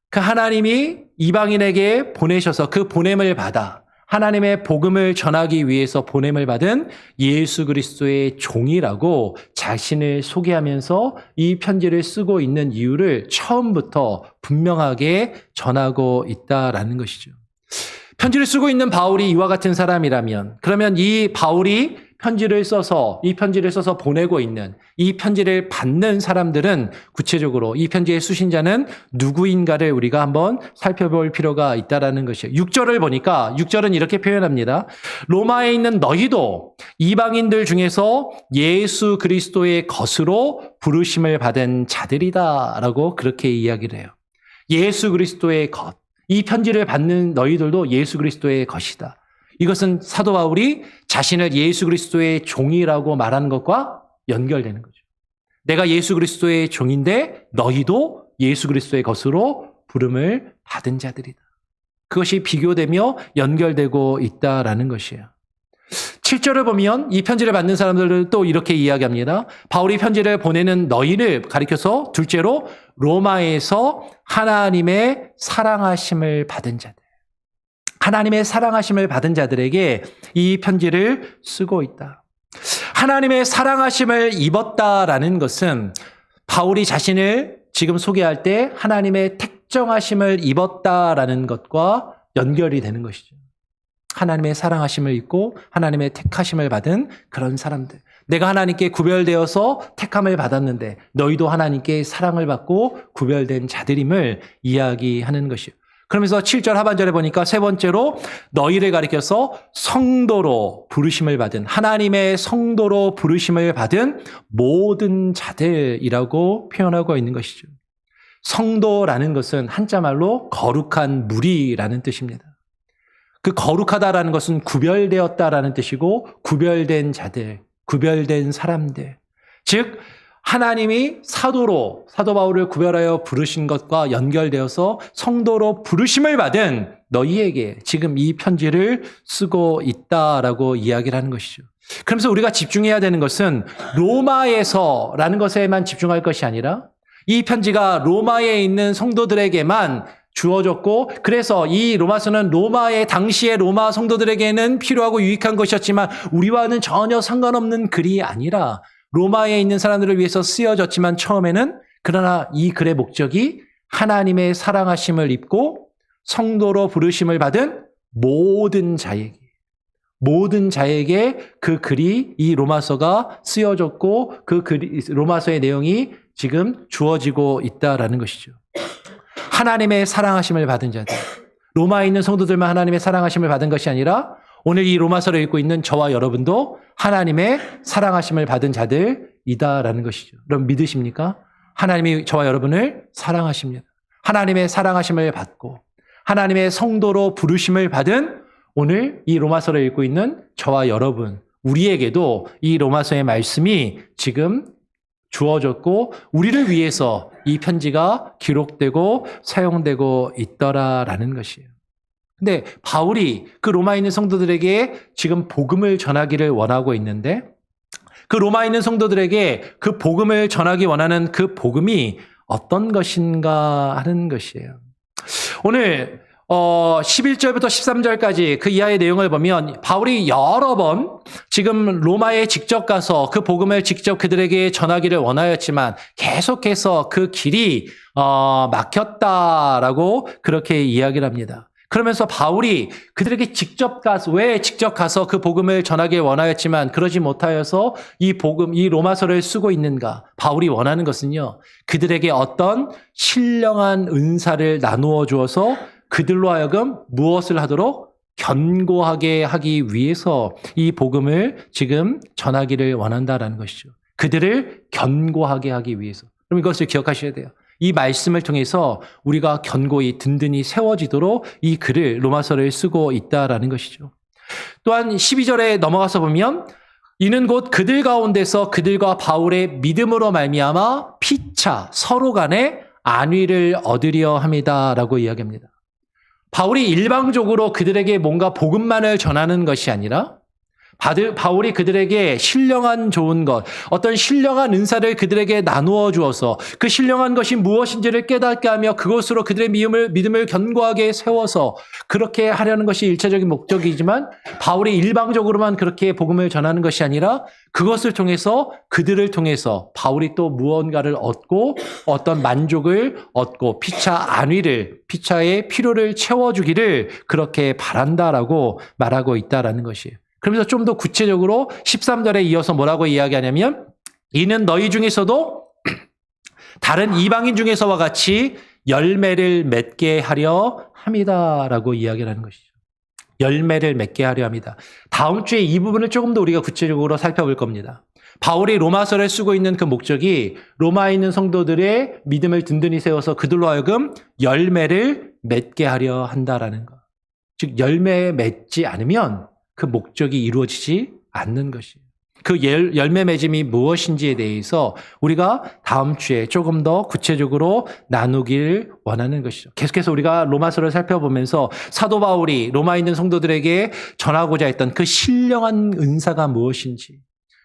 그 하나님이 이방인에게 보내셔서 그 보냄을 받아 하나님의 복음을 전하기 위해서 보냄을 받은 예수 그리스도의 종이라고 자신을 소개하면서 이 편지를 쓰고 있는 이유를 처음부터 분명하게 전하고 있다라는 것이죠. 편지를 쓰고 있는 바울이 이와 같은 사람이라면 그러면 이 바울이 이 편지를 써서 보내고 있는 이 편지를 받는 사람들은 구체적으로 이 편지의 수신자는 누구인가를 우리가 한번 살펴볼 필요가 있다라는 것이에요. 6절을 보니까 6절은 이렇게 표현합니다. 로마에 있는 너희도 이방인들 중에서 예수 그리스도의 것으로 부르심을 받은 자들이다라고 그렇게 이야기를 해요. 예수 그리스도의 것. 이 편지를 받는 너희들도 예수 그리스도의 것이다. 이것은 사도 바울이 자신을 예수 그리스도의 종이라고 말하는 것과 연결되는 거죠. 내가 예수 그리스도의 종인데 너희도 예수 그리스도의 것으로 부름을 받은 자들이다. 그것이 비교되며 연결되고 있다라는 것이에요. 7절을 보면 이 편지를 받는 사람들은 또 이렇게 이야기합니다. 바울이 편지를 보내는 너희를 가리켜서 둘째로 로마에서 하나님의 사랑하심을 받은 자들. 하나님의 사랑하심을 받은 자들에게 이 편지를 쓰고 있다. 하나님의 사랑하심을 입었다라는 것은 바울이 자신을 지금 소개할 때 하나님의 택정하심을 입었다라는 것과 연결이 되는 것이죠. 하나님의 사랑하심을 입고 하나님의 택하심을 받은 그런 사람들. 내가 하나님께 구별되어서 택함을 받았는데 너희도 하나님께 사랑을 받고 구별된 자들임을 이야기하는 것이요. 그러면서 7절 하반절에 보니까 세 번째로 너희를 가리켜서 성도로 부르심을 받은 하나님의 성도로 부르심을 받은 모든 자들이라고 표현하고 있는 것이죠. 성도라는 것은 한자말로 거룩한 무리라는 뜻입니다. 그 거룩하다라는 것은 구별되었다라는 뜻이고 구별된 자들, 구별된 사람들. 즉 하나님이 사도 바울을 구별하여 부르신 것과 연결되어서 성도로 부르심을 받은 너희에게 지금 이 편지를 쓰고 있다라고 이야기를 하는 것이죠. 그러면서 우리가 집중해야 되는 것은 로마에서라는 것에만 집중할 것이 아니라 이 편지가 로마에 있는 성도들에게만 주어졌고 그래서 이 로마서는 당시의 로마 성도들에게는 필요하고 유익한 것이었지만 우리와는 전혀 상관없는 글이 아니라 로마에 있는 사람들을 위해서 쓰여졌지만 처음에는 그러나 이 글의 목적이 하나님의 사랑하심을 입고 성도로 부르심을 받은 모든 자에게 그 글이 이 로마서가 쓰여졌고 그 로마서의 내용이 지금 주어지고 있다라는 것이죠. 하나님의 사랑하심을 받은 자들. 로마에 있는 성도들만 하나님의 사랑하심을 받은 것이 아니라 오늘 이 로마서를 읽고 있는 저와 여러분도 하나님의 사랑하심을 받은 자들이다라는 것이죠. 여러분 믿으십니까? 하나님이 저와 여러분을 사랑하십니다. 하나님의 사랑하심을 받고 하나님의 성도로 부르심을 받은 오늘 이 로마서를 읽고 있는 저와 여러분, 우리에게도 이 로마서의 말씀이 지금 주어졌고 우리를 위해서 이 편지가 기록되고 사용되고 있더라라는 것이에요. 근데 바울이 그 로마에 있는 성도들에게 지금 복음을 전하기를 원하고 있는데 그 로마에 있는 성도들에게 그 복음을 전하기 원하는 그 복음이 어떤 것인가 하는 것이에요. 오늘 11절부터 13절까지 그 이하의 내용을 보면 바울이 여러 번 지금 로마에 직접 가서 그 복음을 직접 그들에게 전하기를 원하였지만 계속해서 그 길이 막혔다라고 그렇게 이야기를 합니다. 그러면서 바울이 그들에게 직접 가서 그 복음을 전하길 원하였지만 그러지 못하여서 이 로마서를 쓰고 있는가? 바울이 원하는 것은요, 그들에게 어떤 신령한 은사를 나누어 주어서 그들로 하여금 무엇을 하도록 견고하게 하기 위해서 이 복음을 지금 전하기를 원한다라는 것이죠. 그들을 견고하게 하기 위해서. 그럼 이것을 기억하셔야 돼요. 이 말씀을 통해서 우리가 견고히 든든히 세워지도록 이 글을 로마서를 쓰고 있다라는 것이죠. 또한 12절에 넘어가서 보면 이는 곧 그들 가운데서 그들과 바울의 믿음으로 말미암아 피차 서로 간에 안위를 얻으려 함이다라고 이야기합니다. 바울이 일방적으로 그들에게 뭔가 복음만을 전하는 것이 아니라 바울이 그들에게 신령한 좋은 것, 어떤 신령한 은사를 그들에게 나누어 주어서 그 신령한 것이 무엇인지를 깨닫게 하며 그것으로 그들의 믿음을 견고하게 세워서 그렇게 하려는 것이 일차적인 목적이지만 바울이 일방적으로만 그렇게 복음을 전하는 것이 아니라 그것을 통해서 그들을 통해서 바울이 또 무언가를 얻고 어떤 만족을 얻고 피차의 필요를 채워주기를 그렇게 바란다라고 말하고 있다라는 것이에요. 그러면서 좀 더 구체적으로 13절에 이어서 뭐라고 이야기하냐면 이는 너희 중에서도 다른 이방인 중에서와 같이 열매를 맺게 하려 함이다라고 이야기를 하는 것이죠. 열매를 맺게 하려 합니다. 다음 주에 이 부분을 조금 더 우리가 구체적으로 살펴볼 겁니다. 바울이 로마서를 쓰고 있는 그 목적이 로마에 있는 성도들의 믿음을 든든히 세워서 그들로 하여금 열매를 맺게 하려 한다라는 것. 즉 열매 맺지 않으면 그 목적이 이루어지지 않는 것이에요. 그 열매 맺음이 무엇인지에 대해서 우리가 다음 주에 조금 더 구체적으로 나누길 원하는 것이죠. 계속해서 우리가 로마서를 살펴보면서 사도 바울이 로마에 있는 성도들에게 전하고자 했던 그 신령한 은사가 무엇인지,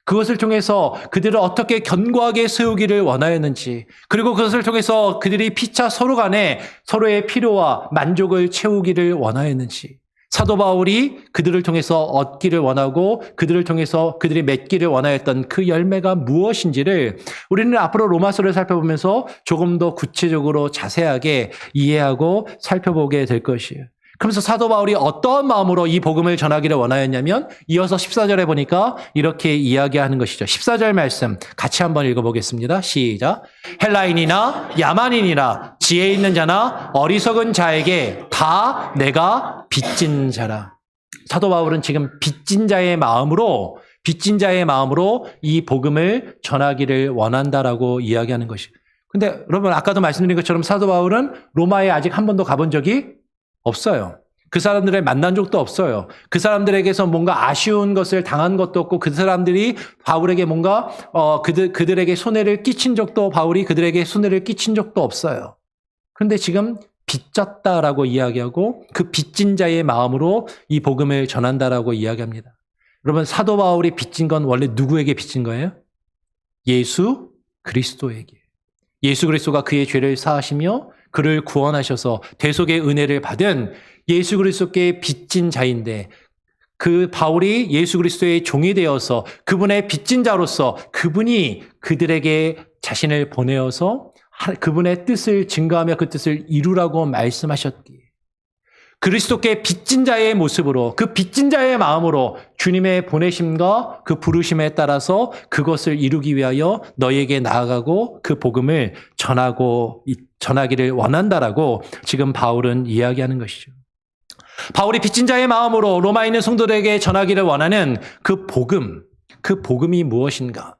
그것을 통해서 그들을 어떻게 견고하게 세우기를 원하였는지, 그리고 그것을 통해서 그들이 피차 서로 간에 서로의 필요와 만족을 채우기를 원하였는지, 사도 바울이 그들을 통해서 얻기를 원하고 그들을 통해서 그들이 맺기를 원하였던 그 열매가 무엇인지를 우리는 앞으로 로마서를 살펴보면서 조금 더 구체적으로 자세하게 이해하고 살펴보게 될 것이에요. 그러면서 사도 바울이 어떠한 마음으로 이 복음을 전하기를 원하였냐면 이어서 14절에 보니까 이렇게 이야기하는 것이죠. 14절 말씀 같이 한번 읽어보겠습니다. 시작. 헬라인이나 야만인이나 지혜 있는 자나 어리석은 자에게 다 내가 빚진 자라. 사도 바울은 지금 빚진 자의 마음으로 이 복음을 전하기를 원한다라고 이야기하는 것이에요. 근데 여러분 아까도 말씀드린 것처럼 사도 바울은 로마에 아직 한 번도 가본 적이 없어요. 그 사람들을 만난 적도 없어요. 그 사람들에게서 뭔가 아쉬운 것을 당한 것도 없고 그 사람들이 바울에게 뭔가 그들에게 손해를 끼친 적도 바울이 그들에게 손해를 끼친 적도 없어요. 그런데 지금 빚졌다라고 이야기하고 그 빚진 자의 마음으로 이 복음을 전한다라고 이야기합니다. 여러분 사도 바울이 빚진 건 원래 누구에게 빚진 거예요? 예수 그리스도에게. 예수 그리스도가 그의 죄를 사하시며 그를 구원하셔서 대속의 은혜를 받은 예수 그리스도께 빚진 자인데 그 바울이 예수 그리스도의 종이 되어서 그분의 빚진 자로서 그분이 그들에게 자신을 보내어서 그분의 뜻을 증거하며 그 뜻을 이루라고 말씀하셨기에 그리스도께 빚진 자의 모습으로 그 빚진 자의 마음으로 주님의 보내심과 그 부르심에 따라서 그것을 이루기 위하여 너희에게 나아가고 그 복음을 전하기를 원한다라고 지금 바울은 이야기하는 것이죠. 바울이 빚진 자의 마음으로 로마에 있는 성도들에게 전하기를 원하는 그 복음이 무엇인가?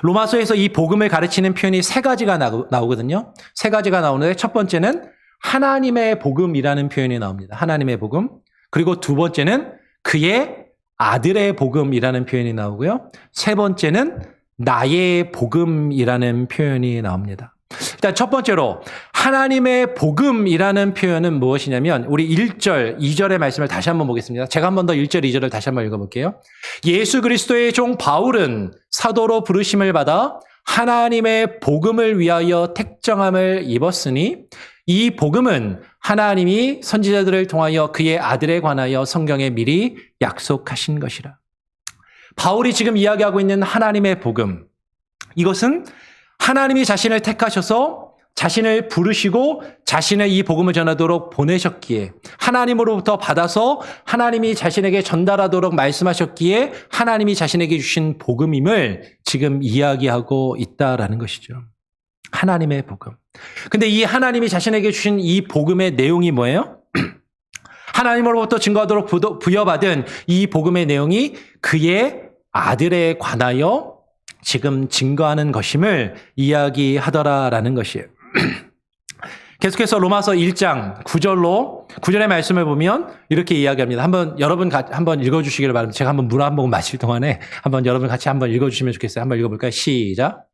로마서에서 이 복음을 가르치는 표현이 세 가지가 나오거든요. 세 가지가 나오는데 첫 번째는 하나님의 복음이라는 표현이 나옵니다. 하나님의 복음. 그리고 두 번째는 그의 아들의 복음이라는 표현이 나오고요. 세 번째는 나의 복음이라는 표현이 나옵니다. 일단 첫 번째로 하나님의 복음이라는 표현은 무엇이냐면 우리 1절, 2절의 말씀을 다시 한번 보겠습니다. 제가 한 번 더 1절, 2절을 다시 한번 읽어볼게요. 예수 그리스도의 종 바울은 사도로 부르심을 받아 하나님의 복음을 위하여 택정함을 입었으니 이 복음은 하나님이 선지자들을 통하여 그의 아들에 관하여 성경에 미리 약속하신 것이라. 바울이 지금 이야기하고 있는 하나님의 복음, 이것은 하나님이 자신을 택하셔서 자신을 부르시고 자신의 이 복음을 전하도록 보내셨기에 하나님으로부터 받아서 하나님이 자신에게 전달하도록 말씀하셨기에 하나님이 자신에게 주신 복음임을 지금 이야기하고 있다라는 것이죠. 하나님의 복음. 근데 이 하나님이 자신에게 주신 이 복음의 내용이 뭐예요? 하나님으로부터 증거하도록 부여받은 이 복음의 내용이 그의 아들에 관하여 지금 증거하는 것임을 이야기하더라라는 것이에요. 계속해서 로마서 1장 9절의 말씀을 보면 이렇게 이야기합니다. 여러분 한번 읽어주시기를 바랍니다. 제가 한번 물 한 모금 마실 동안에 여러분 같이 한번 읽어주시면 좋겠어요. 한번 읽어볼까요? 시작.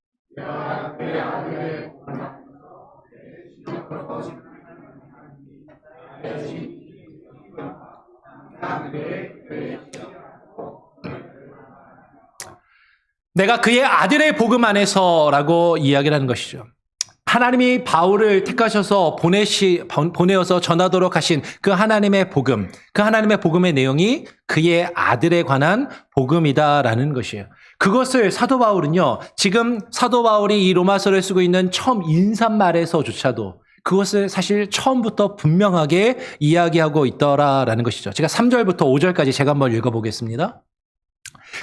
내가 그의 아들의 복음 안에서라고 이야기를 하는 것이죠. 하나님이 바울을 택하셔서 보내어서 전하도록 하신 그 하나님의 복음, 그 하나님의 복음의 내용이 그의 아들에 관한 복음이다라는 것이에요. 그것을 사도 바울은요, 지금 사도 바울이 이 로마서를 쓰고 있는 처음 인사말에서조차도 그것을 사실 처음부터 분명하게 이야기하고 있더라라는 것이죠. 제가 3절부터 5절까지 제가 한번 읽어보겠습니다.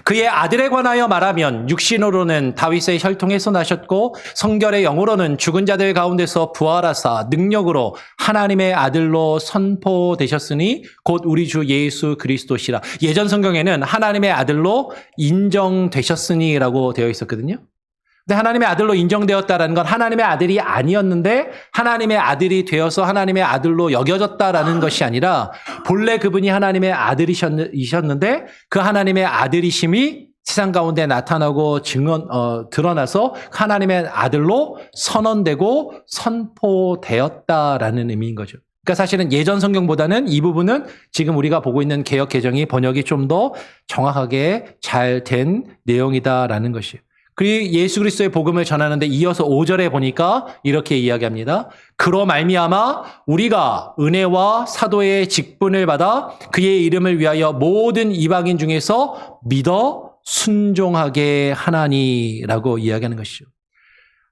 그의 아들에 관하여 말하면 육신으로는 다윗의 혈통에서 나셨고 성결의 영으로는 죽은 자들 가운데서 부활하사 능력으로 하나님의 아들로 선포되셨으니 곧 우리 주 예수 그리스도시라. 예전 성경에는 하나님의 아들로 인정되셨으니라고 되어 있었거든요. 근데 하나님의 아들로 인정되었다라는 건 하나님의 아들이 아니었는데 하나님의 아들이 되어서 하나님의 아들로 여겨졌다라는 것이 아니라 본래 그분이 하나님의 아들이셨는데 그 하나님의 아들이심이 세상 가운데 나타나고 드러나서 하나님의 아들로 선언되고 선포되었다라는 의미인 거죠. 그러니까 사실은 예전 성경보다는 이 부분은 지금 우리가 보고 있는 개역 개정이 번역이 좀 더 정확하게 잘 된 내용이다라는 것이에요. 그리고 예수 그리스도의 복음을 전하는데 이어서 5절에 보니까 이렇게 이야기합니다. 그로 말미암아 우리가 은혜와 사도의 직분을 받아 그의 이름을 위하여 모든 이방인 중에서 믿어 순종하게 하나니라고 이야기하는 것이죠.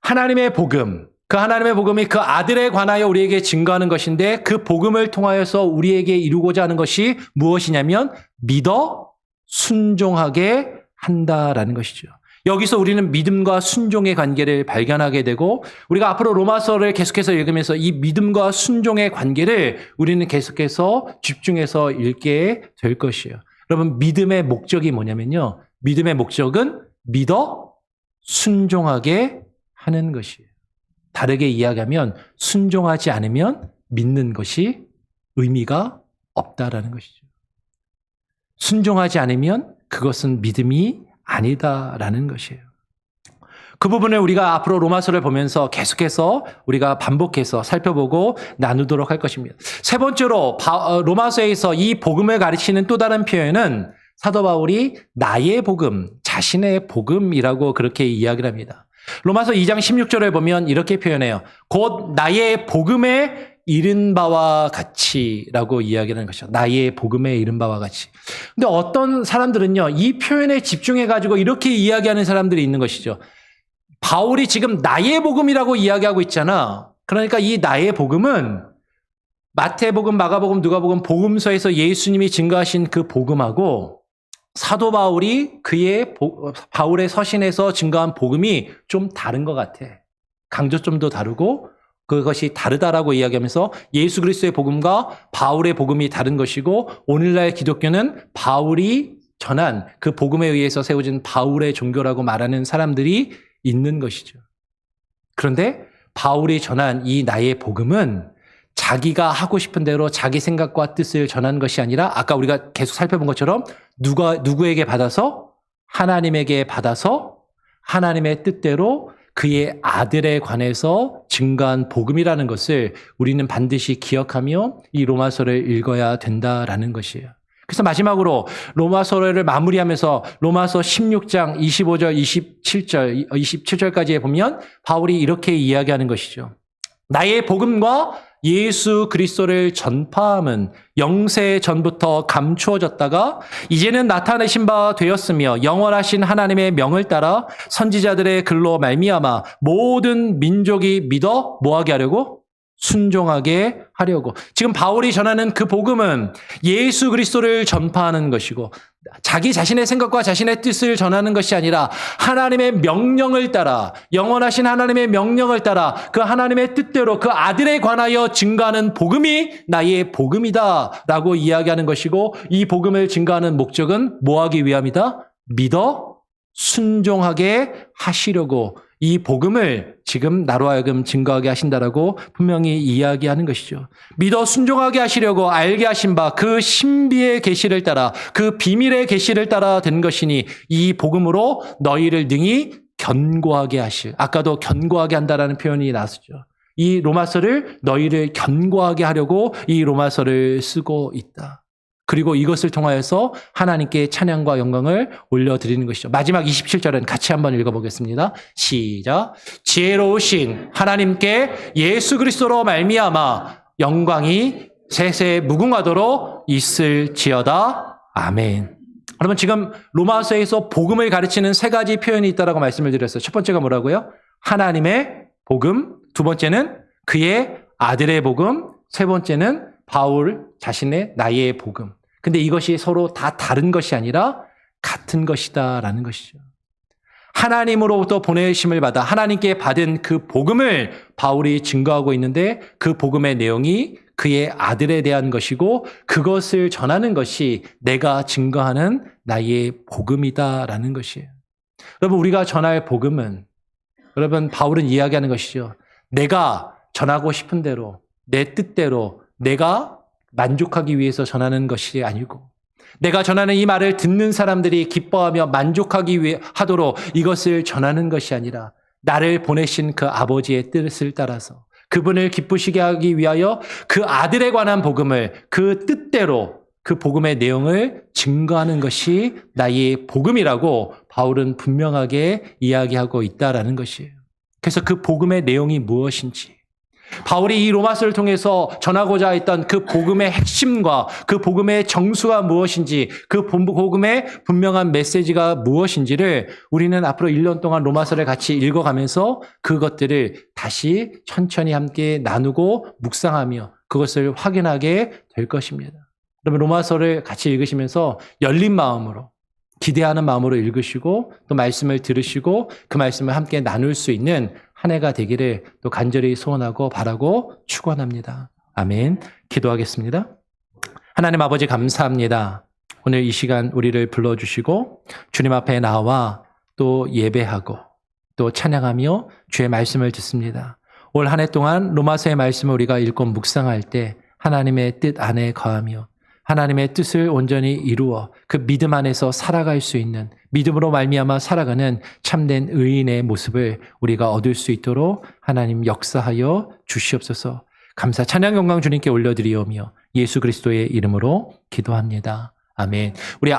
하나님의 복음, 그 하나님의 복음이 그 아들에 관하여 우리에게 증거하는 것인데 그 복음을 통하여서 우리에게 이루고자 하는 것이 무엇이냐면 믿어 순종하게 한다라는 것이죠. 여기서 우리는 믿음과 순종의 관계를 발견하게 되고 우리가 앞으로 로마서를 계속해서 읽으면서 이 믿음과 순종의 관계를 우리는 계속해서 집중해서 읽게 될 것이에요. 여러분, 믿음의 목적이 뭐냐면요. 믿음의 목적은 믿어 순종하게 하는 것이에요. 다르게 이야기하면 순종하지 않으면 믿는 것이 의미가 없다라는 것이죠. 순종하지 않으면 그것은 믿음이 아니다라는 것이에요. 그 부분을 우리가 앞으로 로마서를 보면서 계속해서 우리가 반복해서 살펴보고 나누도록 할 것입니다. 세 번째로 로마서에서 이 복음을 가르치는 또 다른 표현은 사도 바울이 나의 복음, 자신의 복음이라고 그렇게 이야기를 합니다. 로마서 2장 16절을 보면 이렇게 표현해요. 곧 나의 복음에 이른 바와 같이라고 이야기하는 것이죠. 나의 복음에 이른 바와 같이. 근데 어떤 사람들은요, 이 표현에 집중해가지고 이렇게 이야기하는 사람들이 있는 것이죠. 바울이 지금 나의 복음이라고 이야기하고 있잖아. 그러니까 이 나의 복음은 마태복음, 마가복음, 누가복음, 복음서에서 예수님이 증거하신 그 복음하고 사도 바울이 바울의 서신에서 증거한 복음이 좀 다른 것 같아. 강조점도 다르고 그것이 다르다라고 이야기하면서 예수 그리스도의 복음과 바울의 복음이 다른 것이고 오늘날 기독교는 바울이 전한 그 복음에 의해서 세워진 바울의 종교라고 말하는 사람들이 있는 것이죠. 그런데 바울이 전한 이 나의 복음은 자기가 하고 싶은 대로 자기 생각과 뜻을 전하는 것이 아니라 아까 우리가 계속 살펴본 것처럼 누구에게 받아서 하나님에게 받아서 하나님의 뜻대로 그의 아들에 관해서 증거한 복음이라는 것을 우리는 반드시 기억하며 이 로마서를 읽어야 된다라는 것이에요. 그래서 마지막으로 로마서를 마무리하면서 로마서 16장 25절, 27절까지에 보면 바울이 이렇게 이야기하는 것이죠. 나의 복음과 예수 그리스도를 전파함은 영세 전부터 감추어졌다가 이제는 나타내신 바 되었으며 영원하신 하나님의 명을 따라 선지자들의 글로 말미암아 모든 민족이 믿어 뭐하게 하려고? 순종하게 하려고. 지금 바울이 전하는 그 복음은 예수 그리스도를 전파하는 것이고 자기 자신의 생각과 자신의 뜻을 전하는 것이 아니라 하나님의 명령을 따라 영원하신 하나님의 명령을 따라 그 하나님의 뜻대로 그 아들에 관하여 증거하는 복음이 나의 복음이다 라고 이야기하는 것이고 이 복음을 증거하는 목적은 뭐하기 위함이다? 믿어 순종하게 하시려고 이 복음을 지금 나로 하여금 증거하게 하신다라고 분명히 이야기하는 것이죠. 믿어 순종하게 하시려고 알게 하신 바 그 신비의 계시를 따라 그 비밀의 계시를 따라 된 것이니 이 복음으로 너희를 능히 견고하게 하실. 아까도 견고하게 한다라는 표현이 나왔죠. 이 로마서를 너희를 견고하게 하려고 이 로마서를 쓰고 있다. 그리고 이것을 통하여서 하나님께 찬양과 영광을 올려드리는 것이죠. 마지막 27절은 같이 한번 읽어보겠습니다. 시작. 지혜로우신 하나님께 예수 그리스도로 말미암아 영광이 세세 무궁하도록 있을지어다. 아멘. 여러분 지금 로마서에서 복음을 가르치는 세 가지 표현이 있다라고 말씀을 드렸어요. 첫 번째가 뭐라고요? 하나님의 복음. 두 번째는 그의 아들의 복음. 세 번째는 바울 자신의 나의 복음. 근데 이것이 서로 다 다른 것이 아니라 같은 것이다라는 것이죠. 하나님으로부터 보내심을 받아 하나님께 받은 그 복음을 바울이 증거하고 있는데 그 복음의 내용이 그의 아들에 대한 것이고 그것을 전하는 것이 내가 증거하는 나의 복음이다라는 것이에요. 여러분 우리가 전할 복음은 여러분 바울은 이야기하는 것이죠. 내가 전하고 싶은 대로 내 뜻대로 내가 만족하기 위해서 전하는 것이 아니고 내가 전하는 이 말을 듣는 사람들이 기뻐하며 만족하기 위해 하도록 이것을 전하는 것이 아니라 나를 보내신 그 아버지의 뜻을 따라서 그분을 기쁘시게 하기 위하여 그 아들에 관한 복음을 그 뜻대로 그 복음의 내용을 증거하는 것이 나의 복음이라고 바울은 분명하게 이야기하고 있다라는 것이에요. 그래서 그 복음의 내용이 무엇인지 바울이 이 로마서를 통해서 전하고자 했던 그 복음의 핵심과 그 복음의 정수가 무엇인지 그 복음의 분명한 메시지가 무엇인지를 우리는 앞으로 1년 동안 로마서를 같이 읽어가면서 그것들을 다시 천천히 함께 나누고 묵상하며 그것을 확인하게 될 것입니다. 그러면 로마서를 같이 읽으시면서 열린 마음으로 기대하는 마음으로 읽으시고 또 말씀을 들으시고 그 말씀을 함께 나눌 수 있는 한 해가 되기를 또 간절히 소원하고 바라고 축원합니다. 아멘. 기도하겠습니다. 하나님 아버지 감사합니다. 오늘 이 시간 우리를 불러주시고 주님 앞에 나와 또 예배하고 또 찬양하며 주의 말씀을 듣습니다. 올 한 해 동안 로마서의 말씀을 우리가 읽고 묵상할 때 하나님의 뜻 안에 거하며 하나님의 뜻을 온전히 이루어 그 믿음 안에서 살아갈 수 있는 믿음으로 말미암아 살아가는 참된 의인의 모습을 우리가 얻을 수 있도록 하나님 역사하여 주시옵소서. 감사 찬양 영광 주님께 올려드리오며 예수 그리스도의 이름으로 기도합니다. 아멘. 우리